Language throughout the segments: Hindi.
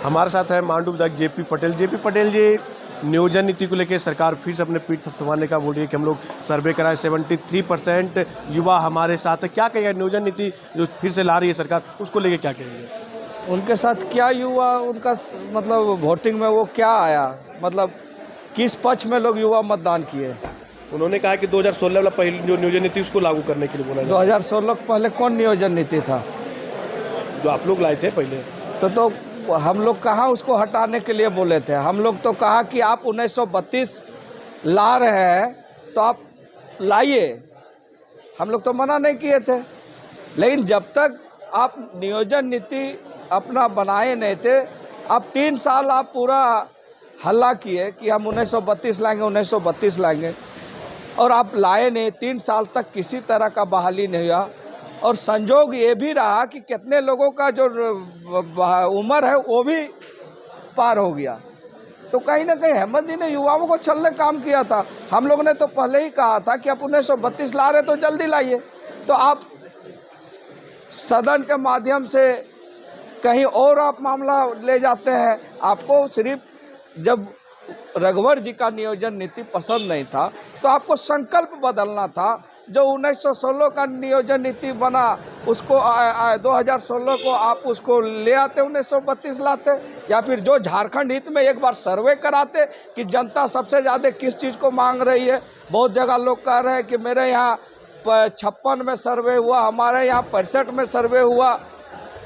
हमारे साथ है मांडू विधायक जेपी पटेल। जेपी पटेल जी, नियोजन नीति को लेकर सरकार फिर से अपने पीठ थपथपाने का बोल रही है कि हम लोग सर्वे कराए, 73% युवा हमारे साथ है। क्या कहेगा नियोजन नीति जो फिर से ला रही है सरकार, उसको लेकर क्या कहेंगे? उनके साथ क्या युवा, उनका मतलब वोटिंग में वो क्या आया, मतलब किस पक्ष में लोग युवा मतदान किए? उन्होंने कहा कि 2016 वाला पहली जो नियोजन नीति उसको लागू करने के लिए बोला 2016 पहले कौन नियोजन नीति था जो आप लोग लाए थे पहले? तो हम लोग कहाँ उसको हटाने के लिए बोले थे? हम लोग तो कहा कि आप 1932 ला रहे हैं तो आप लाइए, हम लोग तो मना नहीं किए थे। लेकिन जब तक आप नियोजन नीति अपना बनाए नहीं थे, अब 3 साल आप पूरा हल्ला किए कि हम 1932 लाएंगे, 1932 लाएंगे, और आप लाए नहीं। 3 साल तक किसी तरह का बहाली नहीं हुआ। और संजोग ये भी रहा कि कितने लोगों का जो उम्र है वो भी पार हो गया। तो कहीं ना कहीं हेमंत जी ने युवाओं को छलने काम किया था। हम लोग ने तो पहले ही कहा था कि आप 1932 ला रहे तो जल्दी लाइए। तो आप सदन के माध्यम से कहीं और आप मामला ले जाते हैं। आपको सिर्फ जब रघुवर जी का नियोजन नीति पसंद नहीं था तो आपको संकल्प बदलना था। जो 1916 का नियोजन नीति बना उसको 2016 को आप उसको ले आते, 1932 लाते, या फिर जो झारखंड हित में एक बार सर्वे कराते कि जनता सबसे ज़्यादा किस चीज़ को मांग रही है। बहुत जगह लोग कह रहे हैं कि मेरे यहाँ 56 में सर्वे हुआ, हमारे यहाँ 65 में सर्वे हुआ।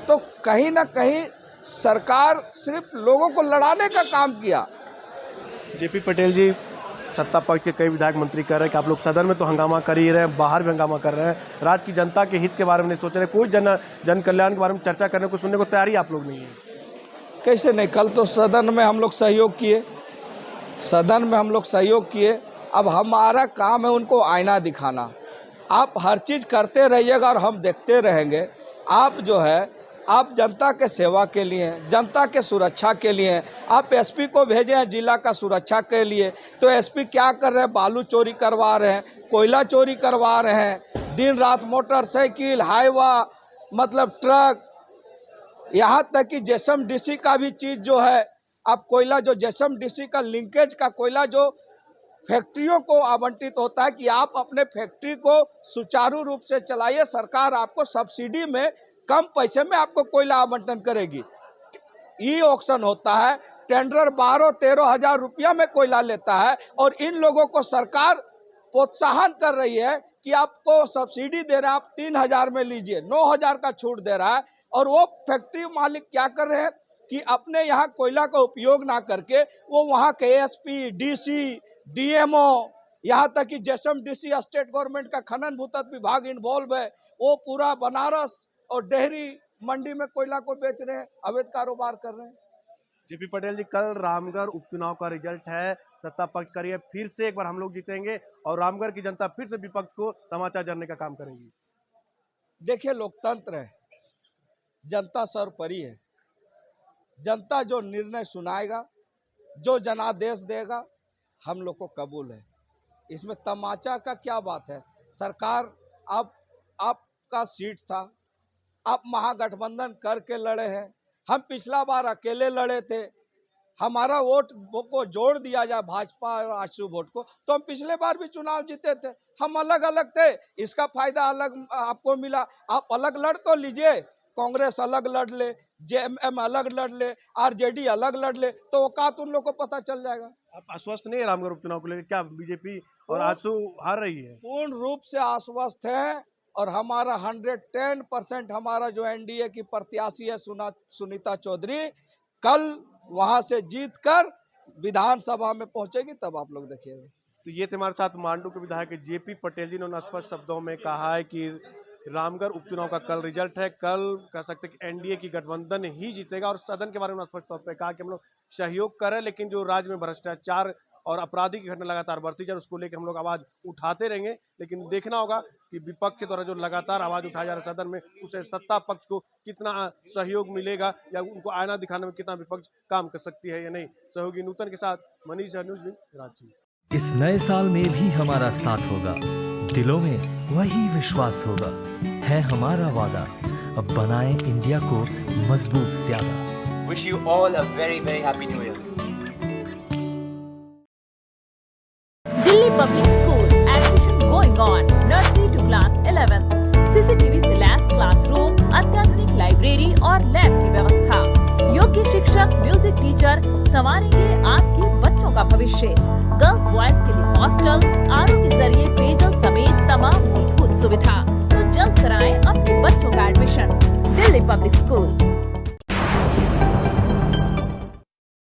तो कहीं ना कहीं सरकार सिर्फ लोगों को लड़ाने का काम किया। जेपी पटेल जी, सत्ता पक्ष के कई विधायक मंत्री कह रहे हैं कि आप लोग सदन में तो हंगामा कर ही रहे हैं, बाहर भी हंगामा कर रहे हैं, राज्य की जनता के हित के बारे में नहीं सोच रहे, कोई जन कल्याण के बारे में चर्चा करने को, सुनने को तैयारी आप लोग नहीं है। कैसे नहीं? कल तो सदन में हम लोग सहयोग किए, सदन में हम लोग सहयोग किए। अब हमारा काम है उनको आईना दिखाना। आप हर चीज़ करते रहिएगा और हम देखते रहेंगे। आप जो है आप जनता के सेवा के लिए, जनता के सुरक्षा के लिए आप एसपी को भेजे हैं जिला का सुरक्षा के लिए। तो एसपी क्या कर रहे हैं? बालू चोरी करवा रहे हैं, कोयला चोरी करवा रहे हैं, दिन रात मोटरसाइकिल, हाईवा, मतलब ट्रक, यहाँ तक कि जेएसएमडीसी का भी चीज़ जो है, अब कोयला जो जेएसएमडीसी का लिंकेज का कोयला जो फैक्ट्रियों को आवंटित होता है कि आप अपने फैक्ट्री को सुचारू रूप से चलाइए, सरकार आपको सब्सिडी में कम पैसे में आपको कोयला आवंटन करेगी। ई ऑक्शन होता है, टेंडर 12-13 हज़ार रुपया में कोयला लेता है, और इन लोगों को सरकार प्रोत्साहन कर रही है कि आपको सब्सिडी दे रहा है, आप 3,000 में लीजिए, 9,000 का छूट दे रहा है। और वो फैक्ट्री मालिक क्या कर रहे हैं कि अपने यहाँ कोयला का उपयोग ना करके वो वहाँ के एसपी, डीसी, डीएमओ, यहाँ तक कि जेएसएमडीसी स्टेट गवर्नमेंट का खनन भूतत्व विभाग इन्वॉल्व है, वो पूरा बनारस और डेहरी मंडी में कोयला को बेच रहे हैं, अवैध कारोबार कर रहे हैं। जेपी पटेल जी, कल रामगढ़ उपचुनाव का रिजल्ट है, सत्ता पक्ष का है, फिर से एक बार हम लोग जीतेंगे और रामगढ़ की जनता फिर से विपक्ष को तमाचा जड़ने का काम करेगी। देखिए, लोकतंत्र है, जनता सर्वोपरि है। जनता जो निर्णय सुनाएगा, जो जनादेश देगा, हम लोग को कबूल है। इसमें तमाचा का क्या बात है? सरकार अब आपका सीट था, आप महागठबंधन करके लड़े हैं, हम पिछला बार अकेले लड़े थे। हमारा वोट को जोड़ दिया जाए भाजपा और आशु वोट को, तो हम पिछले बार भी चुनाव जीते थे। हम अलग अलग थे, इसका फायदा अलग आपको मिला। आप अलग लड़ तो लीजिए, कांग्रेस अलग लड़ ले, जेएमएम अलग लड़ ले, आरजेडी अलग लड़ ले, तो औकात उन लोगों को पता चल जाएगा। आप आश्वस्त नहीं है रामगढ़ उपचुनाव को लेकर? क्या बीजेपी और आजसू हार रही है? पूर्ण रूप से आश्वस्त है, और हमारा 110% हमारा जो एनडीए की प्रत्याशी है सुनीता चौधरी, कल वहां से जीतकर विधानसभा में पहुंचेगी, तब आप लोग देखिएगा। तो ये थे हमारे साथ मांडू के विधायक जेपी पटेल जी ने स्पष्ट शब्दों में कहा है कि रामगढ़ उपचुनाव का कल रिजल्ट है, कल कह सकते हैं कि एनडीए की गठबंधन ही जीतेगा। और सदन के बारे में स्पष्ट तौर पर कहा कि हम लोग सहयोग करें, लेकिन जो राज्य में भ्रष्टाचार और अपराधी की घटना लगातार बढ़ती जाए उसको लेकर हम लोग आवाज उठाते रहेंगे। लेकिन देखना होगा कि विपक्ष के द्वारा जो लगातार आवाज उठाया जा रहा है सदन में, उसे सत्ता पक्ष को कितना सहयोग मिलेगा या उनको आईना दिखाने में कितना विपक्ष काम कर सकती है या नहीं। सहयोगी नूतन के साथ मनीष, न्यूज़ रांची। इस नए साल में भी हमारा साथ होगा, दिलों में वही विश्वास होगा, है हमारा वादा। अब बनाएं इंडिया को मजबूत ज्यादा। wish you all a very, very happy new year. Delhi Public School, admission going on, nursery to class 11, CCTV से लैस क्लासरूम, अत्याधुनिक लाइब्रेरी और लैब की व्यवस्था, योग्य शिक्षक, म्यूजिक टीचर संवारेंगे आपके बच्चों का भविष्य। गर्ल्स बॉयज के लिए हॉस्टल, आरओ के जरिए पेयजल